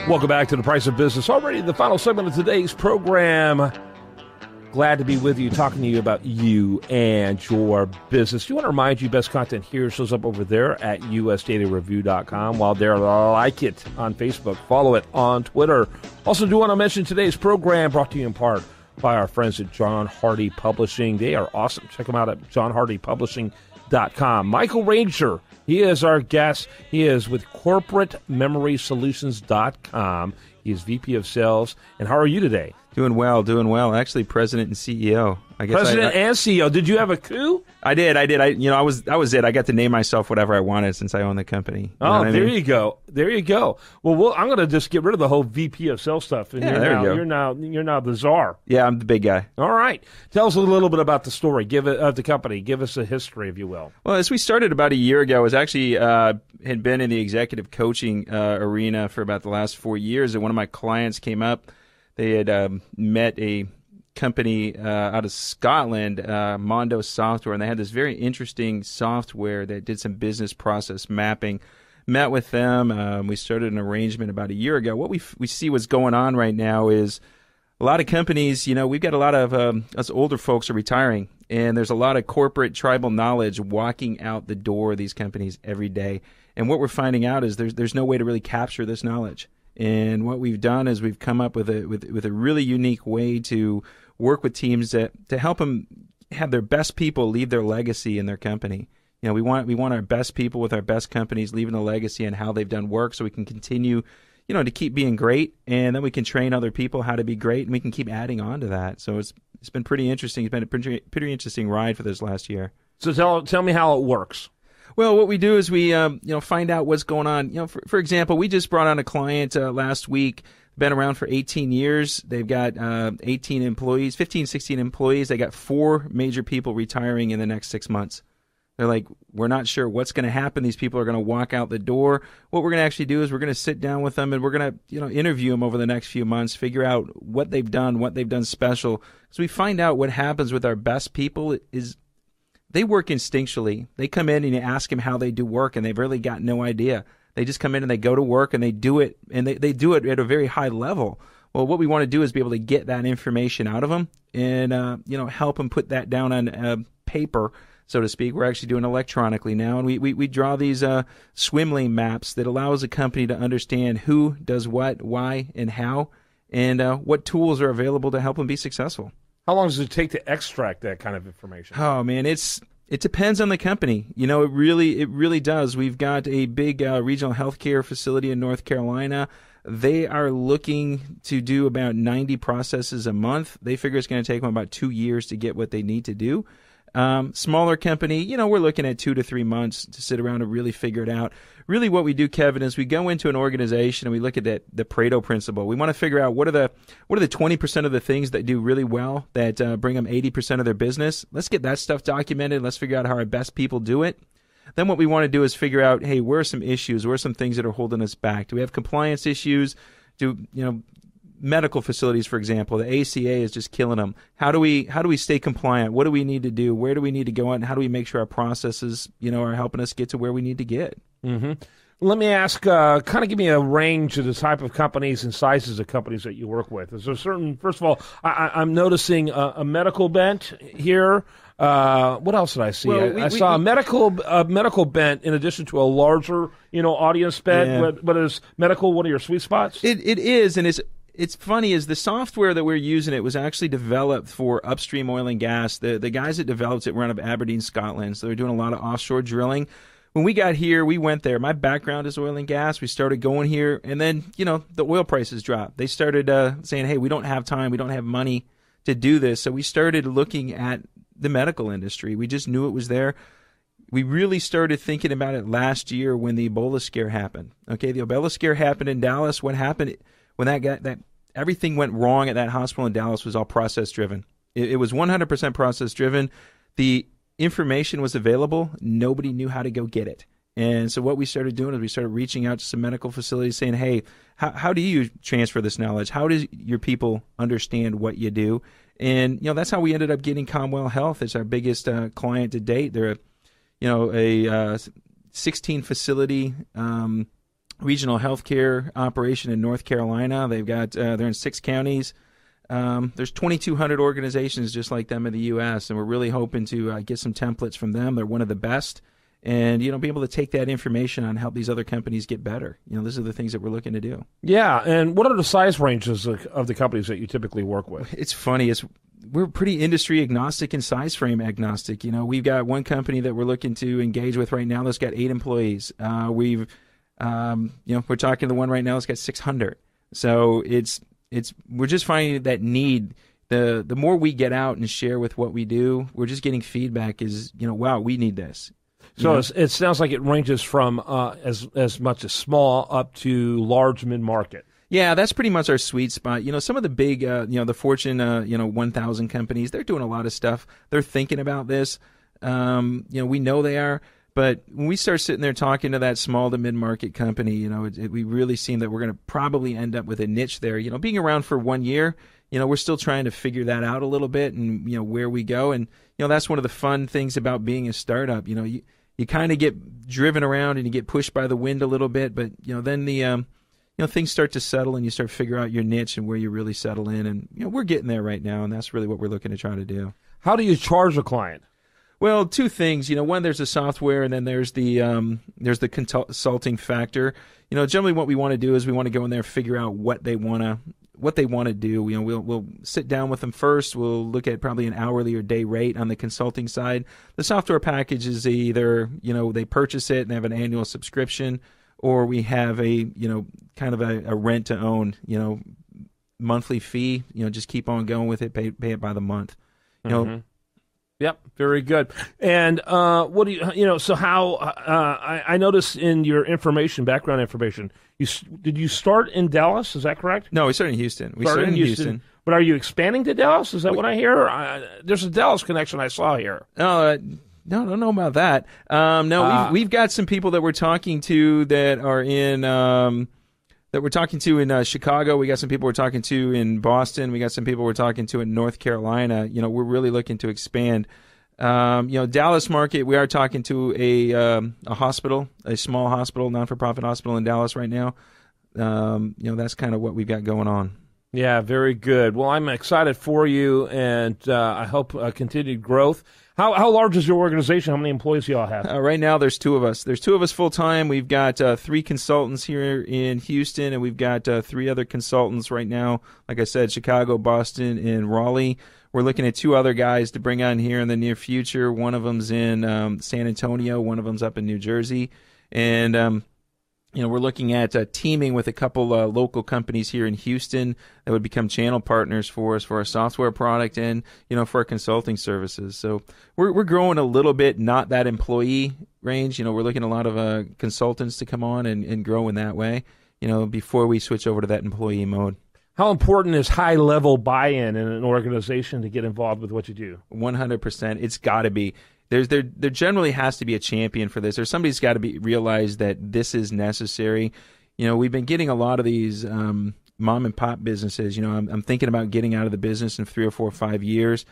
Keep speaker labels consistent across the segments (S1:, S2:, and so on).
S1: Welcome back to The Price of Business. Already the final segment of today's program. Glad to be with you, talking to you about you and your business. Do you want to remind you, best content here shows up over there at usdailyreview.com. While there, like it on Facebook, follow it on Twitter. Also do want to mention today's program brought to you in part by our friends at John Hardy Publishing. They are awesome. Check them out at johnhardypublishing.com. Michael Ranger, he is our guest. He is with corporatememorysolutions.com. He is VP of Sales. And how are you today?
S2: Doing well. Actually, President and CEO.
S1: President and CEO. Did you have a coup?
S2: I did. I was it. I got to name myself whatever I wanted since I own the company.
S1: You go. Well, I'm going to just get rid of the whole VP of Sales stuff. And you're now the czar.
S2: Yeah, I'm the big guy.
S1: All right. Tell us a little bit about the story. Of the company. Give us a history, if you will.
S2: Well, as we started about a year ago, I was actually had been in the executive coaching arena for about the last 4 years, and one of my clients came up. They had met a company out of Scotland, Mondo Software, and they had this very interesting software that did some business process mapping. Met with them. We started an arrangement about a year ago. What we see what's going on right now is a lot of companies, we've got a lot of us older folks are retiring, and there's a lot of corporate tribal knowledge walking out the door of these companies every day. And what we're finding out is there's no way to really capture this knowledge. And what we've done is we've come up with a really unique way to work with teams to help them have their best people leave their legacy in their company. We want our best people with our best companies leaving a legacy and how they've done work, so we can continue, to keep being great, and then we can train other people how to be great, and we can keep adding on to that. So it's been pretty interesting. It's been a pretty interesting ride for this last year.
S1: So tell me how it works.
S2: Well, what we do is we, find out what's going on. For example, we just brought on a client last week, been around for 18 years. They've got 16 employees. They got 4 major people retiring in the next 6 months. They're like, we're not sure what's going to happen. These people are going to walk out the door. What we're going to actually do is we're going to sit down with them, and we're going to, interview them over the next few months, figure out what they've done special. So we find out what happens with our best people is they work instinctually. They come in and you ask them how they do work, and they've really got no idea. They just come in and they go to work and they do it, and they do it at a very high level. Well, what we want to do is be able to get that information out of them and, help them put that down on paper, so to speak. We're actually doing it electronically now, and we draw these swim lane maps that allows a company to understand who does what, why, and how, and what tools are available to help them be successful.
S1: How long does it take to extract that kind of information?
S2: Oh man, it depends on the company. It really does. We've got a big regional healthcare facility in North Carolina. They are looking to do about 90 processes a month. They figure it's going to take them about 2 years to get what they need to do. Smaller company, we're looking at 2 to 3 months to sit around and really figure it out. Really what we do, Kevin, is we go into an organization and we look at the Pareto principle. We want to figure out what are the 20% of the things that do really well that bring them 80% of their business. Let's get that stuff documented. Let's figure out how our best people do it. Then what we want to do is figure out, hey, where are some issues? Where are some things that are holding us back? Do we have compliance issues? Medical facilities, for example, the ACA is just killing them. How do we stay compliant? What do we need to do? Where do we need to go? And how do we make sure our processes, are helping us get to where we need to get?
S1: Mm-hmm. Let me ask, kind of give me a range of the type of companies and sizes of companies that you work with. Is there first of all, I'm noticing a medical bent here. What else did I see? Well, I saw a medical bent in addition to a larger, audience bent. Yeah. But is medical one of your sweet spots?
S2: It is, and it's funny is the software that we're using, it was actually developed for upstream oil and gas. The guys that developed it were out of Aberdeen, Scotland, so they're doing a lot of offshore drilling. When we got here, we went there. My background is oil and gas. We started going here, and then, the oil prices dropped. They started saying, hey, we don't have time, we don't have money to do this. So we started looking at the medical industry. We just knew it was there. We really started thinking about it last year when the Ebola scare happened. Okay, the Ebola scare happened in Dallas. What happened when that everything went wrong at that hospital in Dallas was all process driven. It was 100% process driven. The information was available. Nobody knew how to go get it. And so what we started doing is we started reaching out to some medical facilities saying, hey, how do you transfer this knowledge? How does your people understand what you do? And, that's how we ended up getting Comwell Health as our biggest client to date. They're a 16 facility regional healthcare operation in North Carolina. They've got they're in 6 counties. There's 2,200 organizations just like them in the U.S., and we're really hoping to get some templates from them. They're one of the best, and be able to take that information on help these other companies get better. These are the things that we're looking to do.
S1: Yeah, and what are the size ranges of the companies that you typically work with?
S2: It's funny. We're pretty industry agnostic and size frame agnostic. We've got one company that we're looking to engage with right now that's got 8 employees. We're talking to the one right now that's got 600. So we're just finding that need. The more we get out and share with what we do, we're just getting feedback is, wow, we need this.
S1: So it sounds like it ranges from as much as small up to large mid-market.
S2: Yeah, that's pretty much our sweet spot. Some of the big, the Fortune, 1,000 companies, they're doing a lot of stuff. They're thinking about this. We know they are. But when we start sitting there talking to that small to mid-market company, we really seem that we're going to probably end up with a niche there. Being around for 1 year, we're still trying to figure that out a little bit and, where we go. And, that's one of the fun things about being a startup. You kind of get driven around and you get pushed by the wind a little bit, but, then the things start to settle and you start to figure out your niche and where you really settle in. And, we're getting there right now, and that's really what we're looking to try to do.
S1: How do you charge a client?
S2: Well, 2 things. One, there's the software, and then there's the consulting factor. Generally what we want to do is we want to go in there and figure out what they want to do. We'll sit down with them first. We'll look at probably an hourly or day rate on the consulting side. The software package is either, they purchase it and have an annual subscription, or we have a, kind of a rent to own, monthly fee, just keep on going with it, pay it by the month.
S1: Yep, very good. And what do so how I noticed in your background information, did you start in Dallas? Is that correct?
S2: No, we started in Houston. We started in Houston.
S1: But are you expanding to Dallas? Is that what I hear? There's a Dallas connection I saw here.
S2: No, I don't know about that. We've got some people that we're talking to that are in Chicago. We got some people we're talking to in Boston. We got some people we're talking to in North Carolina. We're really looking to expand. Dallas market, we are talking to a hospital, a small hospital, non-for-profit hospital in Dallas right now. That's kind of what we've got going on.
S1: Yeah, very good. Well, I'm excited for you, and I hope continued growth. How large is your organization? How many employees do you all have?
S2: Right now, there's 2 of us. There's 2 of us full-time. We've got 3 consultants here in Houston, and we've got 3 other consultants right now. Like I said, Chicago, Boston, and Raleigh. We're looking at 2 other guys to bring on here in the near future. One of them's in San Antonio. One of them's up in New Jersey. And we're looking at teaming with a couple local companies here in Houston that would become channel partners for us for our software product and, for our consulting services. So we're growing a little bit, not that employee range. We're looking at a lot of consultants to come on and grow in that way, before we switch over to that employee mode.
S1: How important is high-level buy-in in an organization to get involved with what you do?
S2: 100%. It's got to be. There generally has to be a champion for this. Or somebody's got to realize that this is necessary. We've been getting a lot of these mom and pop businesses. I'm thinking about getting out of the business in 3 or 4 or 5 years.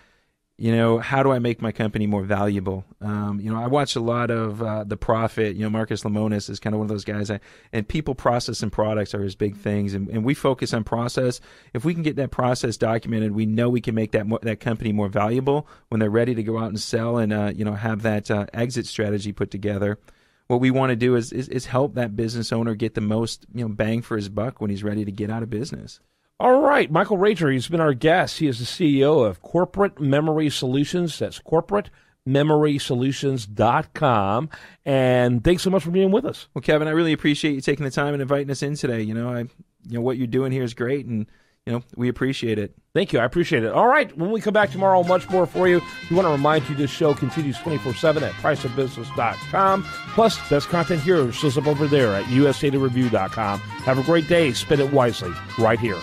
S2: How do I make my company more valuable? I watch a lot of The Prophet. Marcus Lemonis is kind of one of those guys. And people, process, and products are his big things. And we focus on process. If we can get that process documented, we know we can make that company more valuable when they're ready to go out and sell and have that exit strategy put together. What we want to do is help that business owner get the most bang for his buck when he's ready to get out of business.
S1: All right, Michael Rager, he's been our guest. He is the CEO of Corporate Memory Solutions. That's corporatememorysolutions.com. And thanks so much for being with us.
S2: Well, Kevin, I really appreciate you taking the time and inviting us in today. What you're doing here is great, and we appreciate it.
S1: Thank you. I appreciate it. All right, when we come back tomorrow, much more for you. We want to remind you this show continues 24/7 at priceofbusiness.com. Plus, best content here shows up over there at usdatareview.com. Have a great day. Spend it wisely right here.